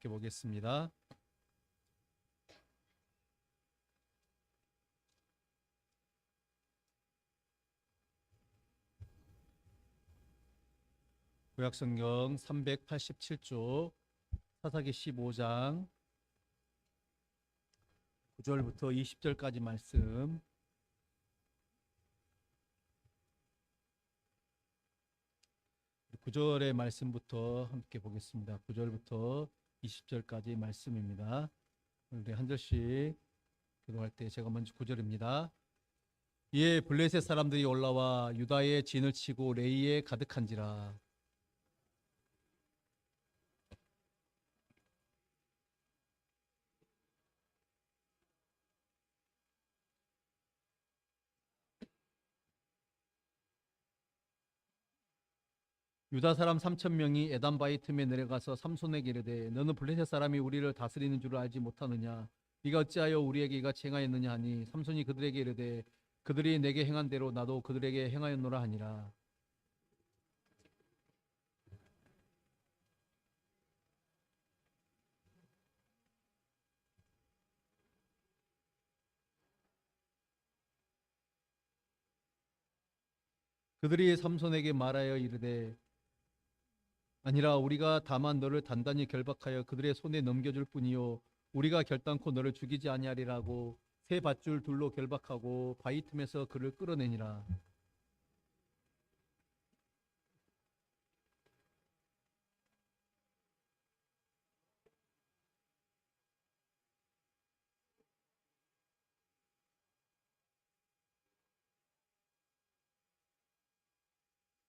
함께 보겠습니다. 구약성경 387쪽 사사기 15장 9절부터 20절까지 말씀, 9절의 말씀부터 함께 보겠습니다. 9절부터 20절까지 말씀입니다. 우리 한 절씩 기도할 때 제가 먼저 9절입니다. 이에 블레셋 사람들이 올라와 유다의 진을 치고 레이에 가득한지라. 유다 사람 3,000명이 에담바위 틈에 내려가서 삼손에게 이르되 너는 블레셋 사람이 우리를 다스리는 줄을 알지 못하느냐? 네가 어찌하여 우리에게 이같이 행하였느냐 하니 삼손이 그들에게 이르되 그들이 내게 행한 대로 나도 그들에게 행하였노라 하니라. 그들이 삼손에게 말하여 이르되 아니라 우리가 다만 너를 단단히 결박하여 그들의 손에 넘겨줄 뿐이요 우리가 결단코 너를 죽이지 아니하리라고 새 밧줄 둘로 결박하고 바위 틈에서 그를 끌어내니라.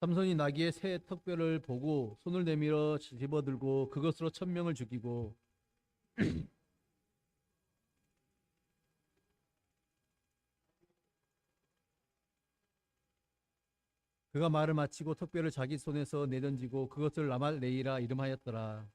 삼손이 나귀의 새 턱뼈를 보고 손을 내밀어 집어들고 그것으로 1,000명을 죽이고 그가 말을 마치고 턱뼈를 자기 손에서 내던지고 그것을 라말레이라 이름하였더라.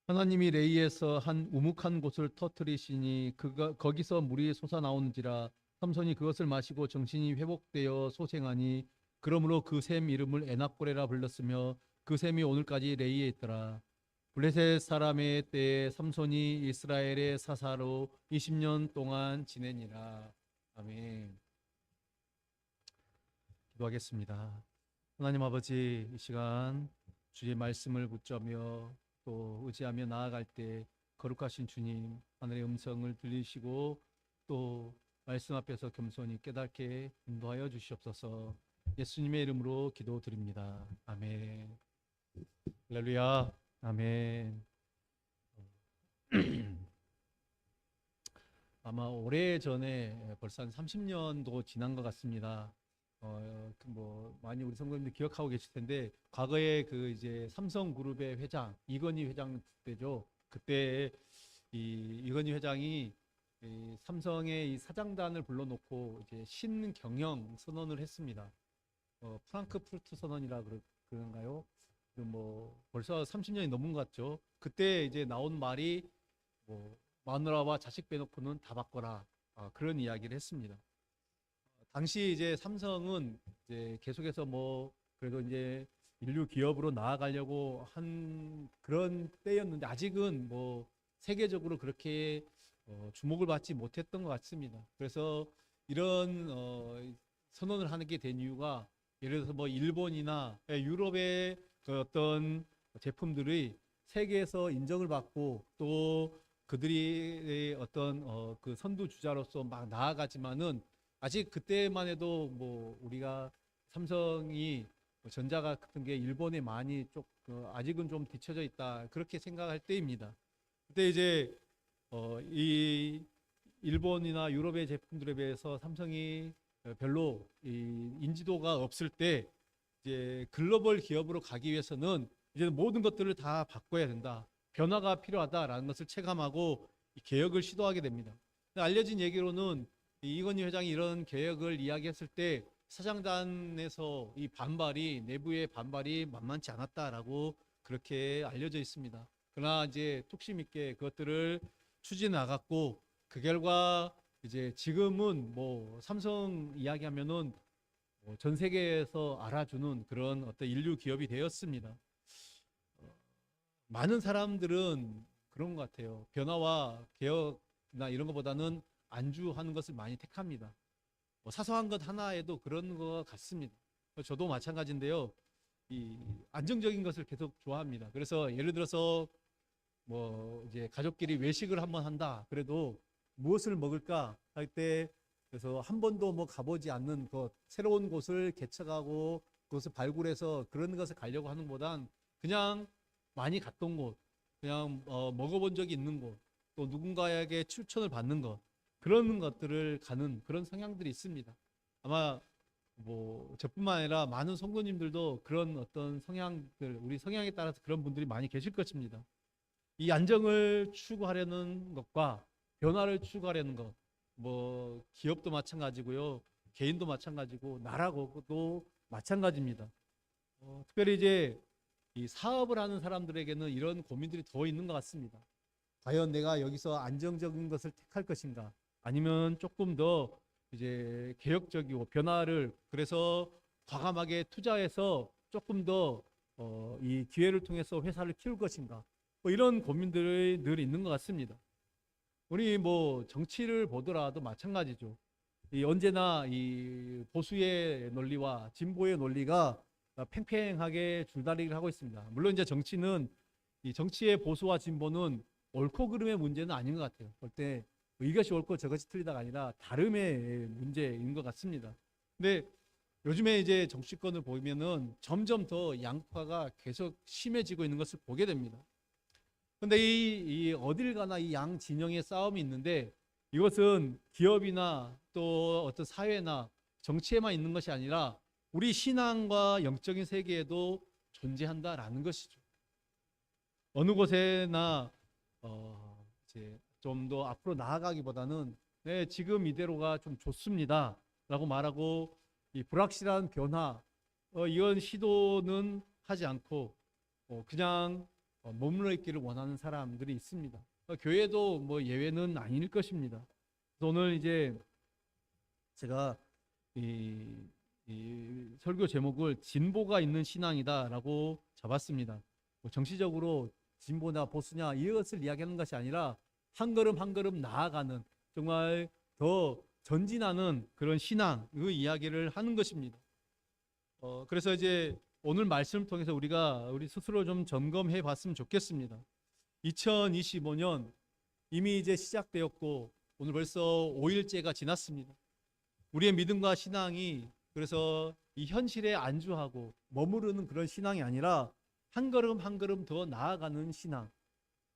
하나님이 레이에서 한 우묵한 곳을 터뜨리시니 그가 거기서 물이 솟아나오는지라. 삼손이 그것을 마시고 정신이 회복되어 소생하니 그러므로 그 샘 이름을 에낙고레라 불렀으며 그 샘이 오늘까지 레이에 있더라. 블레셋 사람의 때에 삼손이 이스라엘의 사사로 20년 동안 지내니라. 아멘. 기도하겠습니다. 하나님 아버지, 이 시간 주의 말씀을 붙잡며 또 의지하며 나아갈 때 거룩하신 주님 하늘의 음성을 들리시고 또 말씀 앞에서 겸손히 깨닫게 인도하여 주시옵소서. 예수님의 이름으로 기도드립니다. 아멘. 할렐루야. 아멘. 아마 오래전에 벌써 한 30년도 지난 것 같습니다. 많이 우리 성도님들 기억하고 계실 텐데 과거에 그 이제 삼성그룹의 회장 이건희 회장 때죠. 그때 이 이건희 회장이 이 삼성의 이 사장단을 불러놓고 이제 신경영 선언을 했습니다. 프랑크푸르트 선언이라 그런가요? 뭐 벌써 30년이 넘은 것 같죠. 그때 이제 나온 말이 뭐 마누라와 자식 빼놓고는 다 바꿔라, 그런 이야기를 했습니다. 당시 이제 삼성은 이제 계속해서 뭐 그래도 이제 인류 기업으로 나아가려고 한 그런 때였는데 아직은 뭐 세계적으로 그렇게 주목을 받지 못했던 것 같습니다. 그래서 이런 선언을 하게 된 이유가 예를 들어서 뭐 일본이나 유럽의 그 어떤 제품들이 세계에서 인정을 받고 또 그들이 어떤 그 선두 주자로서 막 나아가지만은 아직 그때만 해도 뭐 우리가 삼성이 전자가 같은 게 일본에 많이 아직은 좀 뒤처져 있다 그렇게 생각할 때입니다. 그때 이제 이 일본이나 유럽의 제품들에 비해서 삼성이 별로 이 인지도가 없을 때 이제 글로벌 기업으로 가기 위해서는 이제 모든 것들을 다 바꿔야 된다. 변화가 필요하다라는 것을 체감하고 개혁을 시도하게 됩니다. 알려진 얘기로는 이건희 회장이 이런 개혁을 이야기했을 때 사장단에서 이 반발이 내부의 반발이 만만치 않았다라고 그렇게 알려져 있습니다. 그러나 이제 뚝심 있게 그것들을 추진해 나갔고 그 결과 이제 지금은 뭐 삼성 이야기하면은 뭐전 세계에서 알아주는 그런 어떤 인류 기업이 되었습니다. 많은 사람들은 그런 것 같아요. 변화와 개혁이나 이런 것보다는 안주하는 것을 많이 택합니다. 뭐 사소한 것 하나에도 그런 것 같습니다. 저도 마찬가지인데요. 이 안정적인 것을 계속 좋아합니다. 그래서 예를 들어서 뭐 이제 가족끼리 외식을 한번 한다. 그래도 무엇을 먹을까 할 때 그래서 한 번도 뭐 가보지 않는 것, 새로운 곳을 개척하고 그것을 발굴해서 그런 것을 가려고 하는 것보단 그냥 많이 갔던 곳, 그냥 먹어본 적이 있는 곳, 또 누군가에게 추천을 받는 것, 그런 것들을 가는 그런 성향들이 있습니다. 아마 뭐 저뿐만 아니라 많은 성도님들도 그런 어떤 성향들, 우리 성향에 따라서 그런 분들이 많이 계실 것입니다. 이 안정을 추구하려는 것과 변화를 추구하려는 것, 뭐 기업도 마찬가지고요, 개인도 마찬가지고 나라고도 마찬가지입니다. 특별히 이제 이 사업을 하는 사람들에게는 이런 고민들이 더 있는 것 같습니다. 과연 내가 여기서 안정적인 것을 택할 것인가? 아니면 조금 더 이제 개혁적이고 변화를 그래서 과감하게 투자해서 조금 더 이 기회를 통해서 회사를 키울 것인가? 뭐 이런 고민들이 늘 있는 것 같습니다. 우리 뭐 정치를 보더라도 마찬가지죠. 이 언제나 이 보수의 논리와 진보의 논리가 팽팽하게 줄다리기를 하고 있습니다. 물론 이제 정치는 이 정치의 보수와 진보는 옳고 그름의 문제는 아닌 것 같아요. 볼 때 이것이 옳고 저것이 틀리다가 아니라 다름의 문제인 것 같습니다. 근데 요즘에 이제 정치권을 보면은 점점 더 양파가 계속 심해지고 있는 것을 보게 됩니다. 근데 이 어딜 가나 이 양 진영의 싸움이 있는데 이것은 기업이나 또 어떤 사회나 정치에만 있는 것이 아니라 우리 신앙과 영적인 세계에도 존재한다라는 것이죠. 어느 곳에나 이제 좀 더 앞으로 나아가기보다는 네, 지금 이대로가 좀 좋습니다라고 말하고 이 불확실한 변화 이런 시도는 하지 않고 그냥 머물러 있기를 원하는 사람들이 있습니다. 교회도 뭐 예외는 아닐 것입니다. 오늘 이제 제가 이 설교 제목을 진보가 있는 신앙이다라고 잡았습니다. 뭐 정치적으로 진보냐 보수냐 이것을 이야기하는 것이 아니라 한 걸음 한 걸음 나아가는 정말 더 전진하는 그런 신앙 그 이야기를 하는 것입니다. 그래서 이제 오늘 말씀을 통해서 우리 스스로 좀 점검해 봤으면 좋겠습니다. 2025년 이미 이제 시작되었고 오늘 벌써 5일째가 지났습니다. 우리의 믿음과 신앙이 그래서 이 현실에 안주하고 머무르는 그런 신앙이 아니라 한 걸음 한 걸음 더 나아가는 신앙.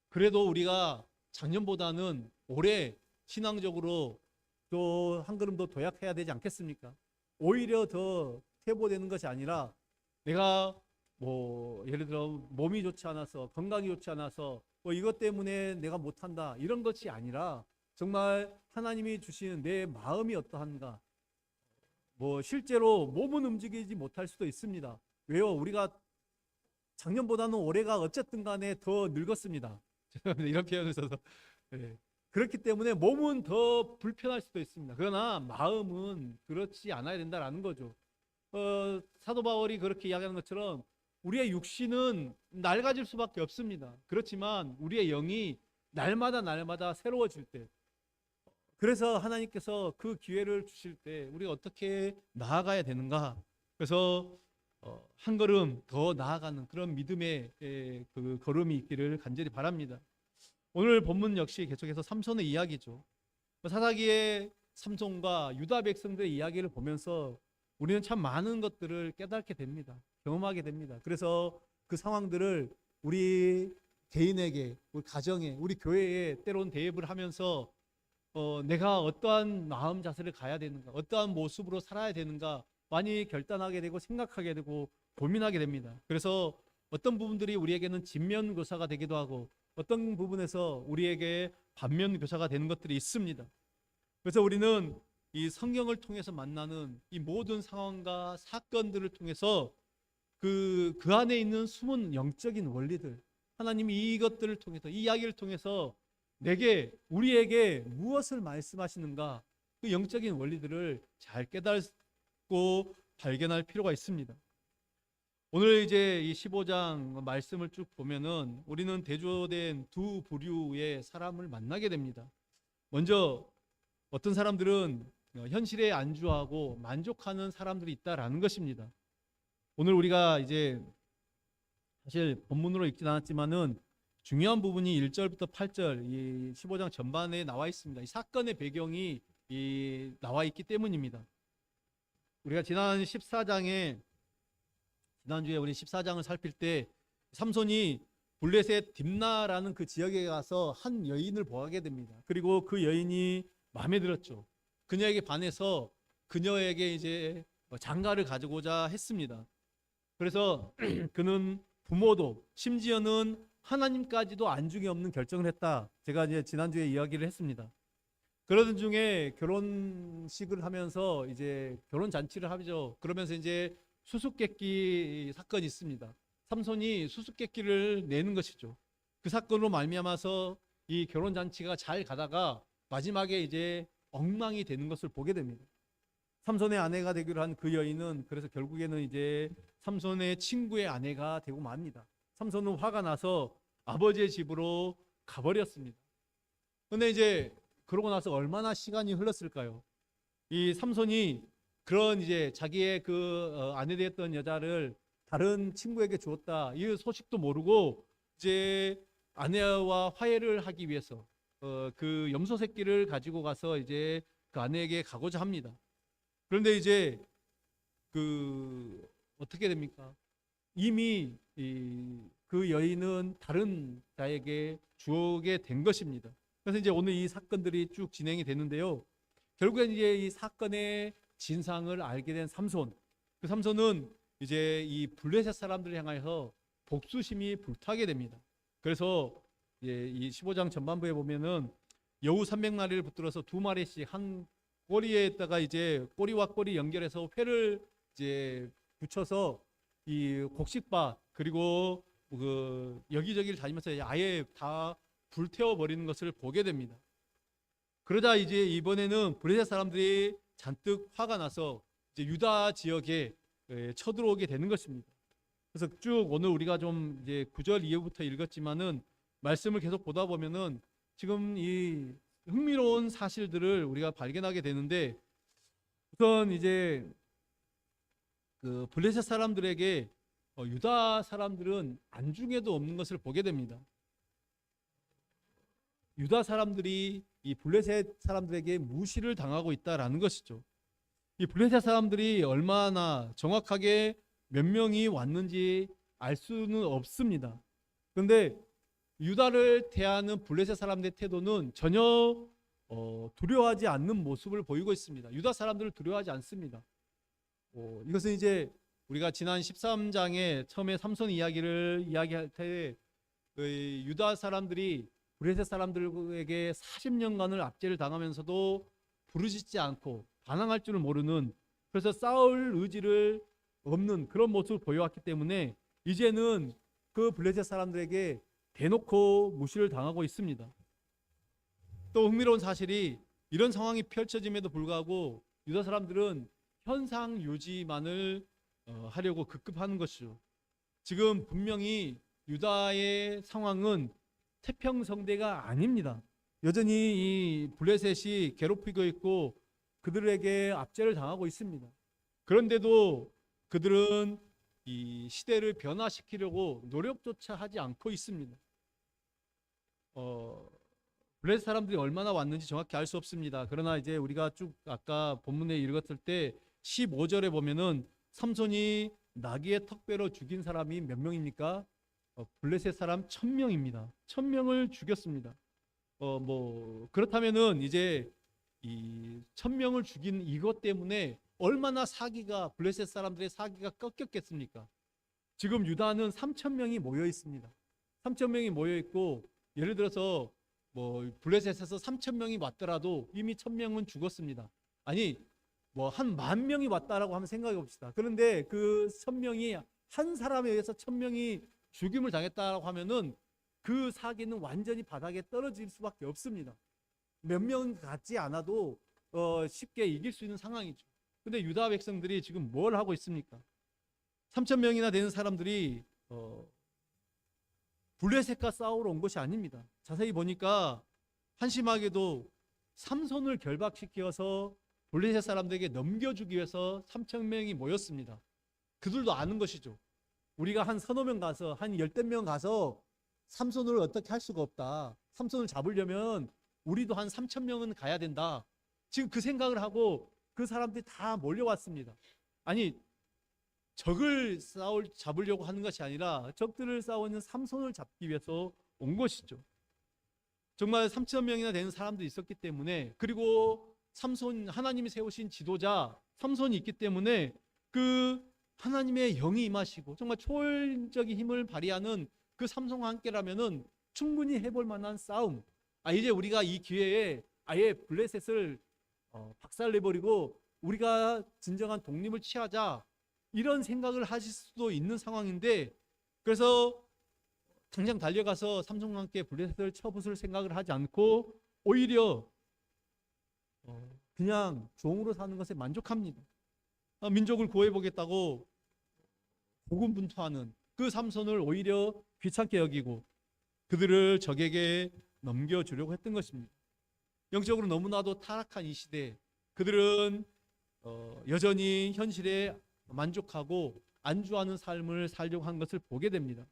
그래도 우리가 작년보다는 올해 신앙적으로 또 한 걸음 더 도약해야 되지 않겠습니까? 오히려 더 퇴보되는 것이 아니라 내가 뭐 예를 들어 몸이 좋지 않아서 건강이 좋지 않아서 뭐 이것 때문에 내가 못한다 이런 것이 아니라 정말 하나님이 주시는 내 마음이 어떠한가. 뭐 실제로 몸은 움직이지 못할 수도 있습니다. 왜요? 우리가 작년보다는 올해가 어쨌든 간에 더 늙었습니다. 죄송합니다. 이런 표현을 써서. 네. 그렇기 때문에 몸은 더 불편할 수도 있습니다. 그러나 마음은 그렇지 않아야 된다라는 거죠. 사도 바울이 그렇게 이야기하는 것처럼 우리의 육신은 낡아질 수밖에 없습니다. 그렇지만 우리의 영이 날마다 새로워질 때 그래서 하나님께서 그 기회를 주실 때 우리가 어떻게 나아가야 되는가. 그래서 한 걸음 더 나아가는 그런 믿음의 그 걸음이 있기를 간절히 바랍니다. 오늘 본문 역시 계속해서 삼손의 이야기죠. 사사기의 삼손과 유다 백성들의 이야기를 보면서 우리는 참 많은 것들을 깨닫게 됩니다. 경험하게 됩니다. 그래서 그 상황들을 우리 개인에게, 우리 가정에, 우리 교회에 때론 대입을 하면서 내가 어떠한 마음 자세를 가야 되는가, 어떠한 모습으로 살아야 되는가 많이 결단하게 되고 생각하게 되고 고민하게 됩니다. 그래서 어떤 부분들이 우리에게는 진면교사가 되기도 하고 어떤 부분에서 우리에게 반면교사가 되는 것들이 있습니다. 그래서 우리는 이 성경을 통해서 만나는 이 모든 상황과 사건들을 통해서 그 안에 있는 숨은 영적인 원리들 하나님이 이것들을 통해서, 이 이야기를 통해서 우리에게 무엇을 말씀하시는가, 그 영적인 원리들을 잘 깨닫고 발견할 필요가 있습니다. 오늘 이제 이 15장 말씀을 쭉 보면은 우리는 대조된 두 부류의 사람을 만나게 됩니다. 먼저 어떤 사람들은 현실에 안주하고 만족하는 사람들이 있다라는 것입니다. 오늘 우리가 이제 사실 본문으로 읽진 않았지만은 중요한 부분이 1절부터 8절 이 15장 전반에 나와 있습니다. 이 사건의 배경이 나와 있기 때문입니다. 우리가 지난주에 우리 14장을 살필 때 삼손이 블레셋 딥나라는 그 지역에 가서 한 여인을 보게 됩니다. 그리고 그 여인이 마음에 들었죠. 그녀에게 반해서 그녀에게 이제 장가를 가져고자 했습니다. 그래서 그는 부모도 심지어는 하나님까지도 안중에 없는 결정을 했다. 제가 이제 지난주에 이야기를 했습니다. 그러던 중에 결혼식을 하면서 이제 결혼 잔치를 하죠. 그러면서 이제 수수께끼 사건이 있습니다. 삼손이 수수께끼를 내는 것이죠. 그 사건으로 말미암아서 이 결혼 잔치가 잘 가다가 마지막에 이제 엉망이 되는 것을 보게 됩니다. 삼손의 아내가 되기로 한 그 여인은 그래서 결국에는 이제 삼손의 친구의 아내가 되고 맙니다. 삼손은 화가 나서 아버지의 집으로 가버렸습니다. 근데 이제 그러고 나서 얼마나 시간이 흘렀을까요? 이 삼손이 그런 이제 자기의 아내 되었던 여자를 다른 친구에게 주었다, 이 소식도 모르고 이제 아내와 화해를 하기 위해서 그 염소 새끼를 가지고 가서 이제 그 아내에게 가고자 합니다. 그런데 이제 어떻게 됩니까? 이미 그 여인은 다른 자에게 주게 된 것입니다. 그래서 이제 오늘 이 사건들이 쭉 진행이 되는데요. 결국엔 이제 이 사건의 진상을 알게 된 삼손. 그 삼손은 이제 이 블레셋 사람들을 향하여서 복수심이 불타게 됩니다. 그래서 이 15장 전반부에 보면은 여우 300마리를 붙들어서 2마리씩 한 꼬리에다가 이제 꼬리와 꼬리 연결해서 회를 이제 붙여서 이 곡식밭 그리고 여기저기를 다니면서 아예 다 불태워 버리는 것을 보게 됩니다. 그러자 이제 이번에는 블레셋 사람들이 잔뜩 화가 나서 이제 유다 지역에 쳐들어오게 되는 것입니다. 그래서 쭉 오늘 우리가 좀 이제 9절 이후부터 읽었지만은 말씀을 계속 보다 보면은 지금 이 흥미로운 사실들을 우리가 발견하게 되는데, 우선 이제 그 블레셋 사람들에게 유다 사람들은 안중에도 없는 것을 보게 됩니다. 유다 사람들이 이 블레셋 사람들에게 무시를 당하고 있다라는 것이죠. 이 블레셋 사람들이 얼마나 정확하게 몇 명이 왔는지 알 수는 없습니다. 그런데 유다를 대하는 블레셋 사람들의 태도는 전혀 두려워하지 않는 모습을 보이고 있습니다. 유다 사람들을 두려워하지 않습니다. 이것은 이제 우리가 지난 13장에 처음에 삼손 이야기를 이야기할 때 유다 사람들이 블레셋 사람들에게 40년간을 압제를 당하면서도 부르짖지 않고 반항할 줄을 모르는, 그래서 싸울 의지를 없는 그런 모습을 보여왔기 때문에 이제는 그 블레셋 사람들에게 대놓고 무시를 당하고 있습니다. 또 흥미로운 사실이 이런 상황이 펼쳐짐에도 불구하고 유다 사람들은 현상 유지만을 하려고 급급하는 것이죠. 지금 분명히 유다의 상황은 태평성대가 아닙니다. 여전히 이 블레셋이 괴롭히고 있고 그들에게 압제를 당하고 있습니다. 그런데도 그들은 이 시대를 변화시키려고 노력조차 하지 않고 있습니다. 블레셋 사람들이 얼마나 왔는지 정확히 알 수 없습니다. 그러나 이제 우리가 쭉 아까 본문에 읽었을 때 15절에 보면은 삼손이 나귀의 턱배로 죽인 사람이 몇 명입니까? 블레셋 사람 1000명입니다. 1000명을 죽였습니다. 그렇다면은 이제 이 1000명을 죽인 이것 때문에 얼마나 블레셋 사람들의 사기가 꺾였겠습니까? 지금 유다는 3000명이 모여 있습니다. 3000명이 모여 있고, 예를 들어서 블레셋에서 3000명이 왔더라도 이미 1000명은 죽었습니다. 아니 한 10,000명이 왔다라고 하면 생각해 봅시다. 그런데 그 1000명이 한 사람에 의해서 1000명이 죽임을 당했다라고 하면은 그 사기는 완전히 바닥에 떨어질 수밖에 없습니다. 몇 명 같지 않아도 쉽게 이길 수 있는 상황이죠. 근데 유다 백성들이 지금 뭘 하고 있습니까? 3천 명이나 되는 사람들이 블레셋과 싸우러 온 것이 아닙니다. 자세히 보니까 한심하게도 삼손을 결박시켜서 블레셋 사람들에게 넘겨주기 위해서 3천 명이 모였습니다. 그들도 아는 것이죠. 우리가 한 서너 명 가서 한 열댓 명 가서 삼손을 어떻게 할 수가 없다. 삼손을 잡으려면 우리도 한 3천 명은 가야 된다. 지금 그 생각을 하고 그 사람들이 다 몰려왔습니다. 아니, 적을 잡으려고 하는 것이 아니라 적들을 싸우는 삼손을 잡기 위해서 온 것이죠. 정말 3천 명이나 되는 사람도 있었기 때문에, 그리고 삼손, 하나님이 세우신 지도자 삼손이 있기 때문에 그 하나님의 영이 임하시고 정말 초월적인 힘을 발휘하는 그 삼손과 함께라면은 충분히 해볼 만한 싸움. 이제 우리가 이 기회에 아예 블레셋을 박살내버리고 우리가 진정한 독립을 취하자, 이런 생각을 하실 수도 있는 상황인데, 그래서 당장 달려가서 삼손과 함께 블레셋을 쳐부술 생각을 하지 않고 오히려 그냥 종으로 사는 것에 만족합니다. 민족을 구해보겠다고 고군분투하는 그 삼손을 오히려 귀찮게 여기고 그들을 적에게 넘겨주려고 했던 것입니다. 영적으로 너무나도 타락한 이 시대에 그들은 여전히 현실에 만족하고 안주하는 삶을 살려고 한 것을 보게 됩니다.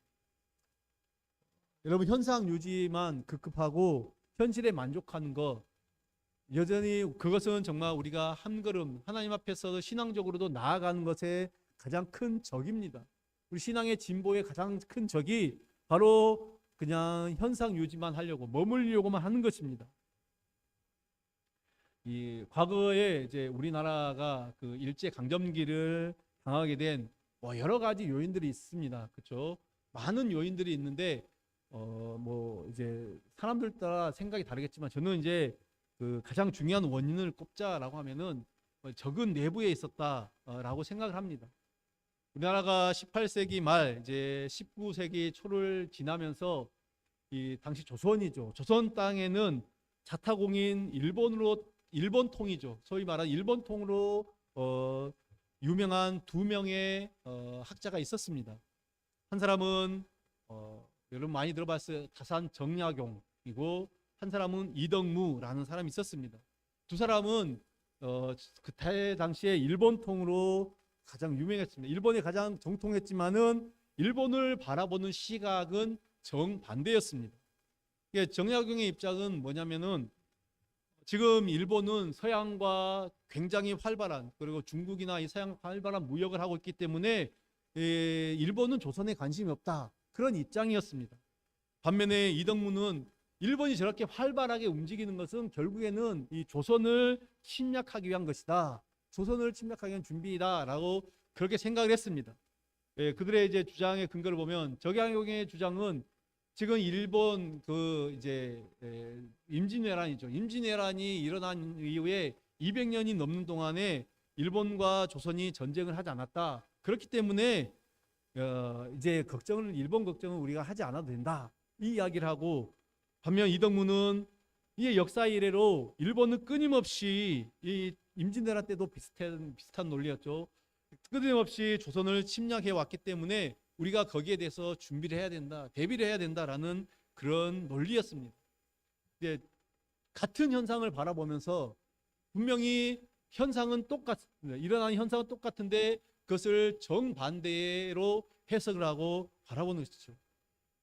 여러분, 현상 유지만 급급하고 현실에 만족하는 것, 여전히 그것은 정말 우리가 한 걸음 하나님 앞에서 신앙적으로도 나아가는 것에 가장 큰 적입니다. 우리 신앙의 진보의 가장 큰 적이 바로 그냥 현상 유지만 하려고, 머물려고만 하는 것입니다. 이 과거에 이제 우리나라가 그 일제 강점기를 당하게 된 여러 가지 요인들이 있습니다. 그렇죠? 많은 요인들이 있는데 뭐 이제 사람들 따라 생각이 다르겠지만 저는 이제 그 가장 중요한 원인을 꼽자라고 하면은 적은 내부에 있었다라고 생각을 합니다. 우리나라가 18세기 말 이제 19세기 초를 지나면서 이 당시 조선이죠. 조선 땅에는 자타공인 일본통이죠. 소위 말하는 일본통으로 유명한 두 명의 학자가 있었습니다. 한 사람은 여러분 많이 들어봤어요. 다산 정약용이고, 한 사람은 이덕무라는 사람이 있었습니다. 두 사람은 그때 당시에 일본통으로 가장 유명했습니다. 일본에 가장 정통했지만은 일본을 바라보는 시각은 정반대였습니다. 정약용의 입장은 뭐냐면은 지금 일본은 서양과 굉장히 활발한, 그리고 중국이나 이 서양 활발한 무역을 하고 있기 때문에 일본은 조선에 관심이 없다, 그런 입장이었습니다. 반면에 이덕무는 일본이 저렇게 활발하게 움직이는 것은 결국에는 이 조선을 침략하기 위한 것이다, 조선을 침략하기 위한 준비다라고 그렇게 생각을 했습니다. 그들의 이제 주장의 근거를 보면 정약용의 주장은 지금 일본 그 이제 임진왜란이죠. 임진왜란이 일어난 이후에 200년이 넘는 동안에 일본과 조선이 전쟁을 하지 않았다. 그렇기 때문에 이제 일본 걱정은 우리가 하지 않아도 된다, 이 이야기를 하고, 반면 이덕무는 이 역사 이래로 일본은 끊임없이 이 임진왜란 때도 비슷한 논리였죠. 끊임없이 조선을 침략해 왔기 때문에 우리가 거기에 대해서 준비를 해야 된다, 대비를 해야 된다라는 그런 논리였습니다. 같은 현상을 바라보면서 분명히 현상은 똑같습니다. 일어나는 현상은 똑같은데 그것을 정반대로 해석을 하고 바라보는 것이죠.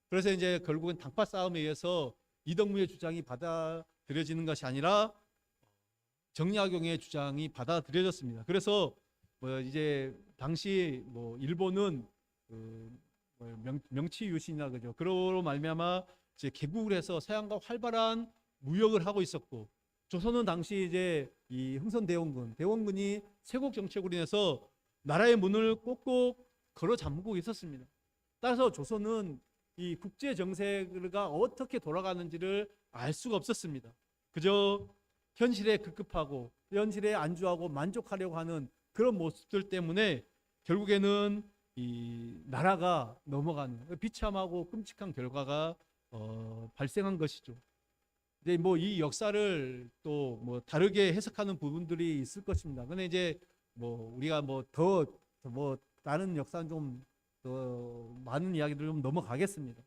그래서 이제 결국은 당파 싸움에 의해서 이덕무의 주장이 받아들여지는 것이 아니라 정약용의 주장이 받아들여졌습니다. 그래서 이제 당시 일본은 명치유신이나 그죠. 그로 말미암아 이제 개국을 해서 서양과 활발한 무역을 하고 있었고, 조선은 당시 이제 이 흥선대원군이 세국 정책으로 인해서 나라의 문을 꼭꼭 걸어 잠그고 있었습니다. 따라서 조선은 이 국제 정세가 어떻게 돌아가는지를 알 수가 없었습니다. 그저 현실에 급급하고 현실에 안주하고 만족하려고 하는 그런 모습들 때문에 결국에는 이 나라가 넘어가는 비참하고 끔찍한 결과가 발생한 것이죠. 이제 뭐 이 역사를 또 뭐 다르게 해석하는 부분들이 있을 것입니다. 근데 이제 뭐 우리가 뭐 더 뭐 다른 역사는 좀 더 많은 이야기를 좀 넘어가겠습니다.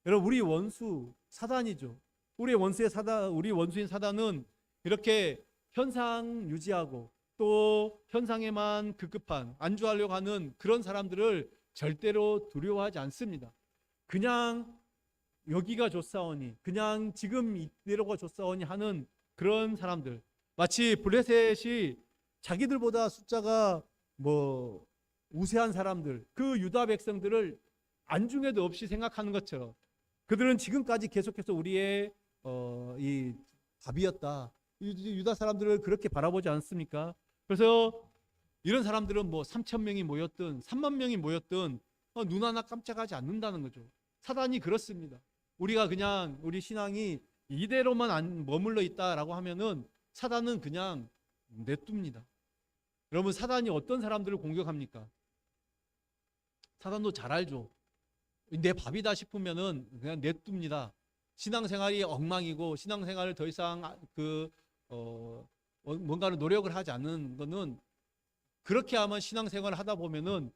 여러분, 우리 원수 사단이죠. 우리 원수인 사단은 이렇게 현상 유지하고 또 현상에만 급급한 안주하려고 하는 그런 사람들을 절대로 두려워하지 않습니다. 그냥 여기가 좋사오니, 그냥 지금 이대로가 좋사오니 하는 그런 사람들, 마치 블레셋이 자기들보다 숫자가 뭐 우세한 사람들, 그 유다 백성들을 안중에도 없이 생각하는 것처럼 그들은 지금까지 계속해서 우리의 이 답이었다. 유다 사람들을 그렇게 바라보지 않습니까? 그래서 이런 사람들은 뭐 3천 명이 모였든 3만 명이 모였든 눈 하나 깜짝하지 않는다는 거죠. 사단이 그렇습니다. 우리가 그냥 우리 신앙이 이대로만 안 머물러 있다라고 하면은 사단은 그냥 내둡니다. 여러분, 사단이 어떤 사람들을 공격합니까? 사단도 잘 알죠. 내 밥이다 싶으면은 그냥 내둡니다. 신앙생활이 엉망이고 신앙생활을 더 이상 뭔가를 노력을 하지 않는 거는, 그렇게 하면 신앙생활을 하다 보면은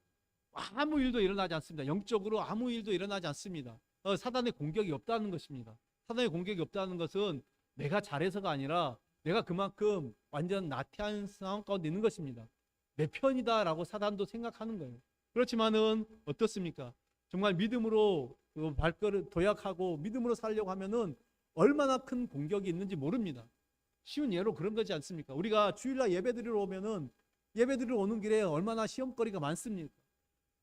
아무 일도 일어나지 않습니다. 영적으로 아무 일도 일어나지 않습니다. 사단의 공격이 없다는 것입니다. 사단의 공격이 없다는 것은 내가 잘해서가 아니라 내가 그만큼 완전 나태한 상황 가운데 있는 것입니다. 내 편이다라고 사단도 생각하는 거예요. 그렇지만은 어떻습니까? 정말 믿음으로 발걸음 도약하고 믿음으로 살려고 하면은 얼마나 큰 공격이 있는지 모릅니다. 쉬운 예로 그런 거지 않습니까? 우리가 주일날 예배드리러 오면은 예배드리러 오는 길에 얼마나 시험거리가 많습니까?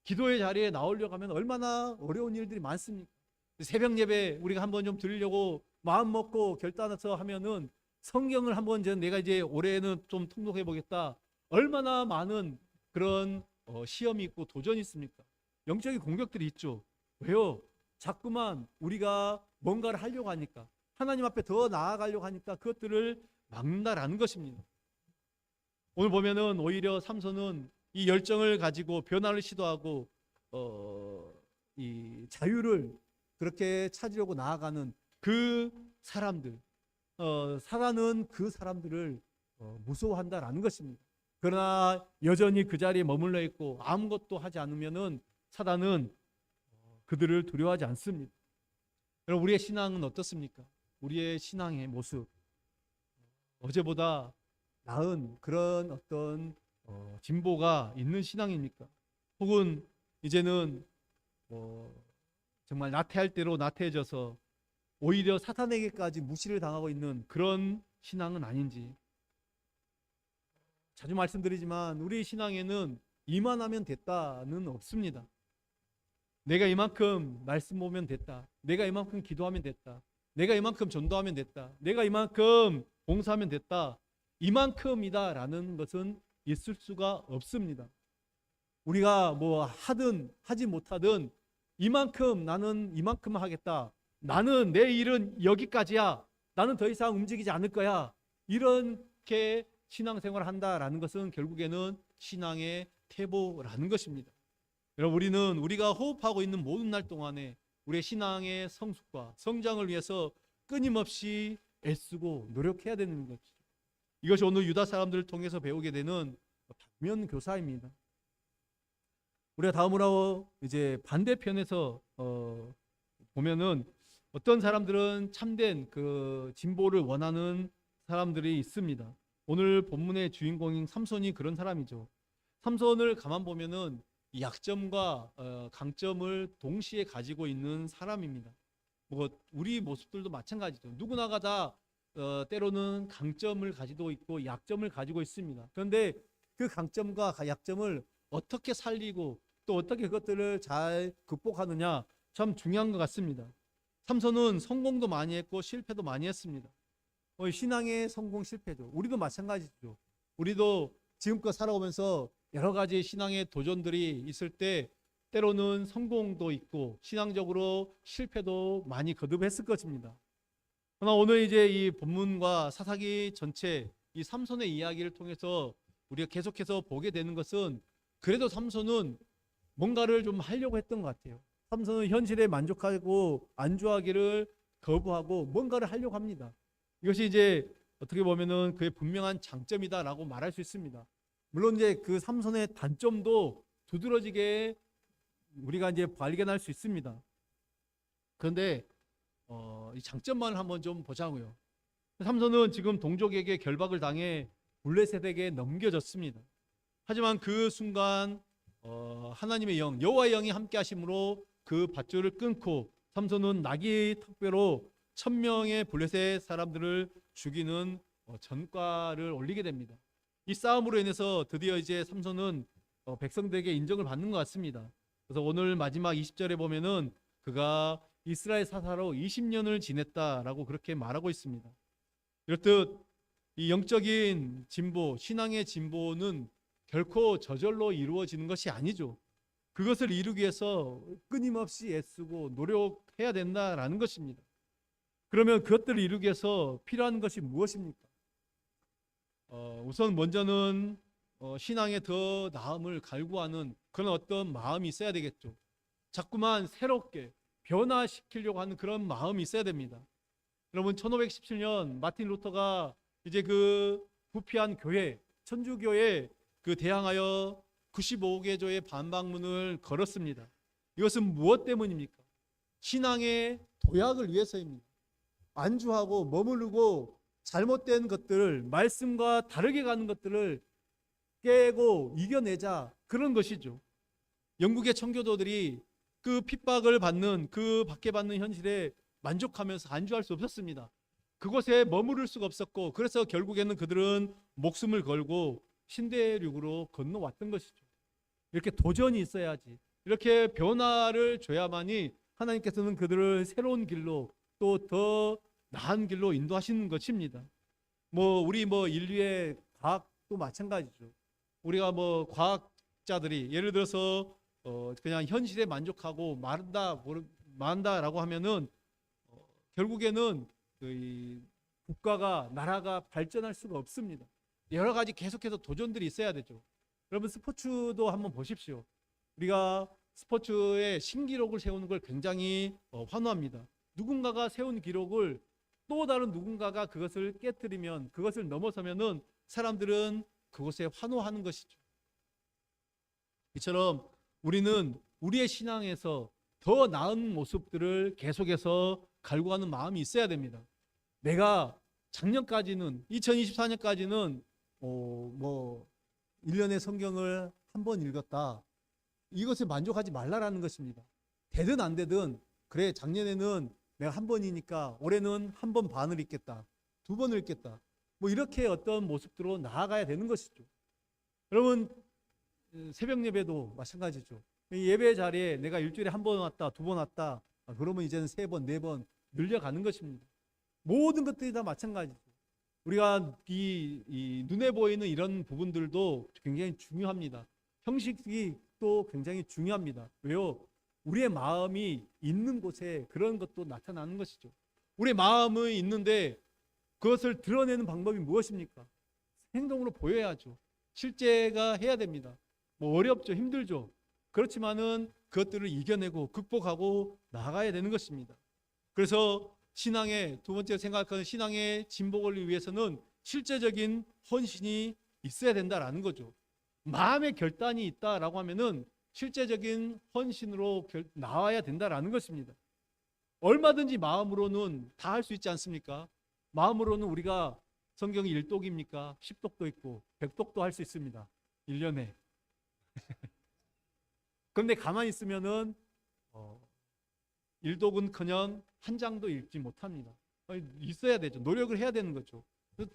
기도의 자리에 나오려고 하면 얼마나 어려운 일들이 많습니까? 새벽 예배 우리가 한번 좀 드리려고 마음 먹고 결단해서 하면은 성경을 한번 내가 이제 올해는 좀 통독해 보겠다. 얼마나 많은 그런 시험이 있고 도전이 있습니까? 영적인 공격들이 있죠. 왜요? 자꾸만 우리가 뭔가를 하려고 하니까, 하나님 앞에 더 나아가려고 하니까 그것들을 막는다라는 것입니다. 오늘 보면은 오히려 삼손은 이 열정을 가지고 변화를 시도하고 이 자유를 그렇게 찾으려고 나아가는 그 사람들, 사단은 그 사람들을 무서워한다라는 것입니다. 그러나 여전히 그 자리에 머물러 있고 아무것도 하지 않으면은 사단은 그들을 두려워하지 않습니다. 여러분, 우리의 신앙은 어떻습니까? 우리의 신앙의 모습, 어제보다 나은 그런 어떤 진보가 있는 신앙입니까? 혹은 이제는 정말 나태할 대로 나태해져서 오히려 사탄에게까지 무시를 당하고 있는 그런 신앙은 아닌지. 자주 말씀드리지만 우리 신앙에는 이만하면 됐다는 없습니다. 내가 이만큼 말씀 보면 됐다. 내가 이만큼 기도하면 됐다. 내가 이만큼 전도하면 됐다. 내가 이만큼 봉사하면 됐다. 이만큼이다라는 것은 있을 수가 없습니다. 우리가 뭐 하든 하지 못하든 이만큼, 나는 이만큼 하겠다. 나는 내 일은 여기까지야. 나는 더 이상 움직이지 않을 거야. 이렇게 신앙생활을 한다라는 것은 결국에는 신앙의 태보라는 것입니다. 여러분, 우리가 호흡하고 있는 모든 날 동안에 우리의 신앙의 성숙과 성장을 위해서 끊임없이 애쓰고 노력해야 되는 것이죠. 이것이 오늘 유다 사람들을 통해서 배우게 되는 반면 교사입니다. 우리가 다음으로 이제 반대편에서 보면은 어떤 사람들은 참된 그 진보를 원하는 사람들이 있습니다. 오늘 본문의 주인공인 삼손이 그런 사람이죠. 삼손을 가만 보면은 약점과 강점을 동시에 가지고 있는 사람입니다. 뭐 우리 모습들도 마찬가지죠. 누구나가 다 때로는 강점을 가지고 있고 약점을 가지고 있습니다. 그런데 그 강점과 약점을 어떻게 살리고 또 어떻게 그것들을 잘 극복하느냐, 참 중요한 것 같습니다. 삼손은 성공도 많이 했고 실패도 많이 했습니다. 신앙의 성공 실패죠. 우리도 마찬가지죠. 우리도 지금껏 살아오면서 여러 가지 신앙의 도전들이 있을 때 때로는 성공도 있고 신앙적으로 실패도 많이 거듭했을 것입니다. 그러나 오늘 이제 이 본문과 사사기 전체 이 삼손의 이야기를 통해서 우리가 계속해서 보게 되는 것은, 그래도 삼손은 뭔가를 좀 하려고 했던 것 같아요. 삼손은 현실에 만족하고 안주하기를 거부하고 뭔가를 하려고 합니다. 이것이 이제 어떻게 보면은 그의 분명한 장점이다라고 말할 수 있습니다. 물론 이제 그 삼손의 단점도 두드러지게 우리가 이제 발견할 수 있습니다. 그런데 이 장점만 한번 좀 보자고요. 삼손은 지금 동족에게 결박을 당해 블레셋에게 넘겨졌습니다. 하지만 그 순간 하나님의 영, 여호와의 영이 함께 하심으로 그 밧줄을 끊고 삼손은 나귀 턱뼈로 1000명의 블레셋 사람들을 죽이는 전과를 올리게 됩니다. 이 싸움으로 인해서 드디어 이제 삼손은 백성들에게 인정을 받는 것 같습니다. 그래서 오늘 마지막 20절에 보면은 그가 이스라엘 사사로 20년을 지냈다라고 그렇게 말하고 있습니다. 이렇듯 이 영적인 진보, 신앙의 진보는 결코 저절로 이루어지는 것이 아니죠. 그것을 이루기 위해서 끊임없이 애쓰고 노력해야 된다라는 것입니다. 그러면 그것들을 이루기 위해서 필요한 것이 무엇입니까? 우선 먼저는 신앙의 더 나음을 갈구하는 그런 어떤 마음이 있어야 되겠죠. 자꾸만 새롭게 변화시키려고 하는 그런 마음이 있어야 됩니다. 여러분 1517년 마틴 루터가 이제 그 부패한 교회, 천주교에 그 대항하여 95개조의 반박문을 걸었습니다. 이것은 무엇 때문입니까? 신앙의 도약을 위해서입니다. 안주하고 머무르고 잘못된 것들을, 말씀과 다르게 가는 것들을 깨고 이겨내자, 그런 것이죠. 영국의 청교도들이 그 핍박을 받는, 그 박해받는 현실에 만족하면서 안주할 수 없었습니다. 그곳에 머무를 수가 없었고, 그래서 결국에는 그들은 목숨을 걸고 신대륙으로 건너왔던 것이죠. 이렇게 도전이 있어야지, 이렇게 변화를 줘야만이 하나님께서는 그들을 새로운 길로, 또 더 나은 길로 인도하시는 것입니다. 우리 인류의 과학도 마찬가지죠. 우리가 과학자들이 예를 들어서 그냥 현실에 만족하고 만다라고 하면은 결국에는 국가가, 나라가 발전할 수가 없습니다. 여러 가지 계속해서 도전들이 있어야 되죠. 여러분 스포츠도 한번 보십시오. 우리가 스포츠에 신기록을 세우는 걸 굉장히 환호합니다. 누군가가 세운 기록을 또 다른 누군가가 그것을 깨뜨리면, 그것을 넘어서면은 사람들은 그것에 환호하는 것이죠. 이처럼 우리는 우리의 신앙에서 더 나은 모습들을 계속해서 갈구하는 마음이 있어야 됩니다. 내가 작년까지는, 2024년까지는 1년의 성경을 한 번 읽었다, 이것에 만족하지 말라라는 것입니다. 되든 안 되든, 그래 작년에는 내가 한 번이니까 올해는 한 번 반을 읽겠다, 2번을 읽겠다, 이렇게 어떤 모습으로 나아가야 되는 것이죠. 여러분 새벽 예배도 마찬가지죠. 예배 자리에 내가 일주일에 한 번 왔다, 2번 왔다, 그러면 이제는 3번, 4번 늘려가는 것입니다. 모든 것들이 다 마찬가지죠. 우리가 이 눈에 보이는 이런 부분들도 굉장히 중요합니다. 형식이 또 굉장히 중요합니다. 왜요? 우리의 마음이 있는 곳에 그런 것도 나타나는 것이죠. 우리의 마음이 있는데 그것을 드러내는 방법이 무엇입니까? 행동으로 보여야죠. 실제가 해야 됩니다. 어렵죠, 힘들죠. 그렇지만은 그것들을 이겨내고 극복하고 나가야 되는 것입니다. 그래서 신앙의 두 번째 생각하는 신앙의 진보를 위해서는 실제적인 헌신이 있어야 된다라는 거죠. 마음의 결단이 있다라고 하면은 실제적인 헌신으로 나와야 된다라는 것입니다. 얼마든지 마음으로는 다 할 수 있지 않습니까? 마음으로는 우리가 성경이 1독입니까? 10독도 있고 100독도 할 수 있습니다. 1년에. 그런데 가만히 있으면은 1독은커녕 한 장도 읽지 못합니다. 있어야 되죠. 노력을 해야 되는 거죠.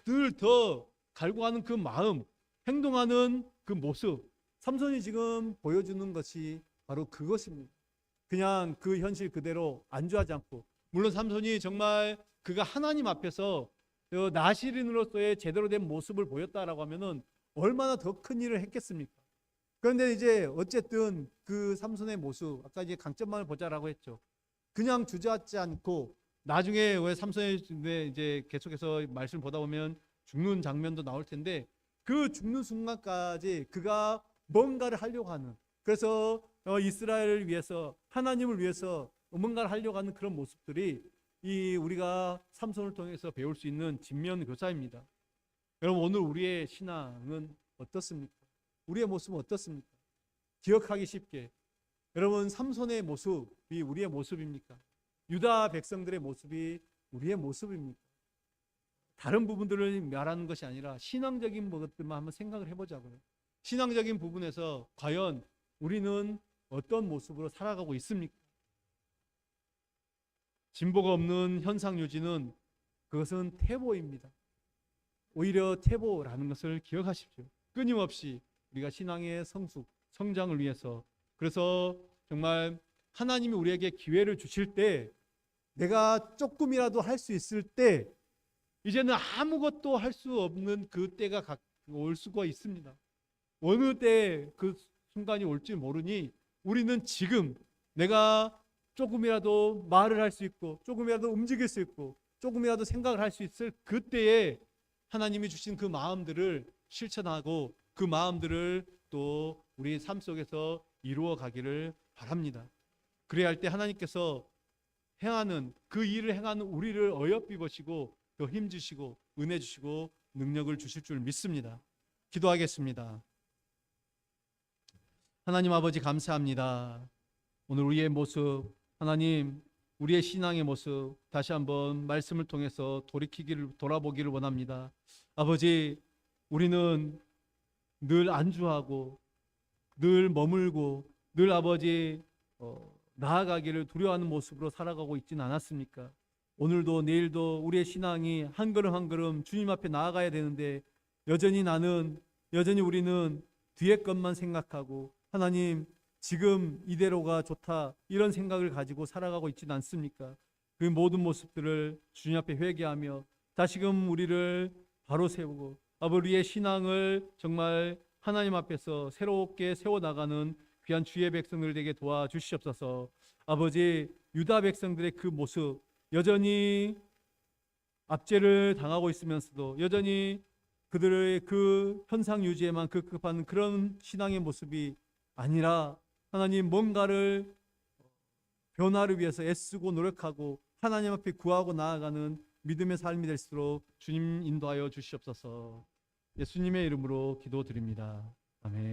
늘 더 갈구하는 그 마음, 행동하는 그 모습, 삼손이 지금 보여주는 것이 바로 그것입니다. 그냥 그 현실 그대로 안주하지 않고, 물론 삼손이 정말 그가 하나님 앞에서 나시린으로서의 제대로 된 모습을 보였다라고 하면은 얼마나 더 큰 일을 했겠습니까? 그런데 이제 어쨌든 그 삼손의 모습, 아까 이제 강점만을 보자라고 했죠. 그냥 주저앉지 않고, 나중에 왜 삼손의 이제 계속해서 말씀을 보다 보면 죽는 장면도 나올 텐데, 그 죽는 순간까지 그가 뭔가를 하려고 하는, 그래서 이스라엘을 위해서, 하나님을 위해서 뭔가를 하려고 하는 그런 모습들이 이 우리가 삼손을 통해서 배울 수 있는 진면 교사입니다. 여러분, 오늘 우리의 신앙은 어떻습니까? 우리의 모습은 어떻습니까? 기억하기 쉽게, 여러분, 삼손의 모습이 우리의 모습입니까? 유다 백성들의 모습이 우리의 모습입니까? 다른 부분들을 말하는 것이 아니라 신앙적인 것들만 한번 생각을 해보자고요. 신앙적인 부분에서 과연 우리는 어떤 모습으로 살아가고 있습니까? 진보가 없는 현상 유지는 그것은 퇴보입니다. 오히려 퇴보라는 것을 기억하십시오. 끊임없이 우리가 신앙의 성장을 위해서, 그래서 정말 하나님이 우리에게 기회를 주실 때, 내가 조금이라도 할 수 있을 때, 이제는 아무것도 할 수 없는 그 때가 올 수가 있습니다. 어느 때 그 순간이 올지 모르니 우리는 지금 내가 조금이라도 말을 할 수 있고, 조금이라도 움직일 수 있고, 조금이라도 생각을 할 수 있을 그때에 하나님이 주신 그 마음들을 실천하고 그 마음들을 또 우리 삶 속에서 이루어 가기를 바랍니다. 그래야 할 때 하나님께서 행하는 그 일을 행하는 우리를 어여삐 보시고 더 힘 주시고 은혜 주시고 능력을 주실 줄 믿습니다. 기도하겠습니다. 하나님 아버지, 감사합니다. 오늘 우리의 모습, 하나님, 우리의 신앙의 모습 다시 한번 말씀을 통해서 돌아보기를 원합니다. 아버지, 우리는 늘 안주하고 늘 머물고 늘 아버지 나아가기를 두려워하는 모습으로 살아가고 있지는 않았습니까? 오늘도 내일도 우리의 신앙이 한 걸음 한 걸음 주님 앞에 나아가야 되는데, 여전히 우리는 뒤의 것만 생각하고, 하나님, 지금 이대로가 좋다, 이런 생각을 가지고 살아가고 있지는 않습니까? 그 모든 모습들을 주님 앞에 회개하며 다시금 우리를 바로 세우고, 우리의 신앙을 정말 하나님 앞에서 새롭게 세워나가는 귀한 주의 백성들 되게 도와주시옵소서. 아버지, 유다 백성들의 그 모습, 여전히 압제를 당하고 있으면서도 여전히 그들의 그 현상 유지에만 급급한 그런 신앙의 모습이 아니라, 하나님, 뭔가를 변화를 위해서 애쓰고 노력하고 하나님 앞에 구하고 나아가는 믿음의 삶이 될수록 주님 인도하여 주시옵소서. 예수님의 이름으로 기도드립니다. 아멘.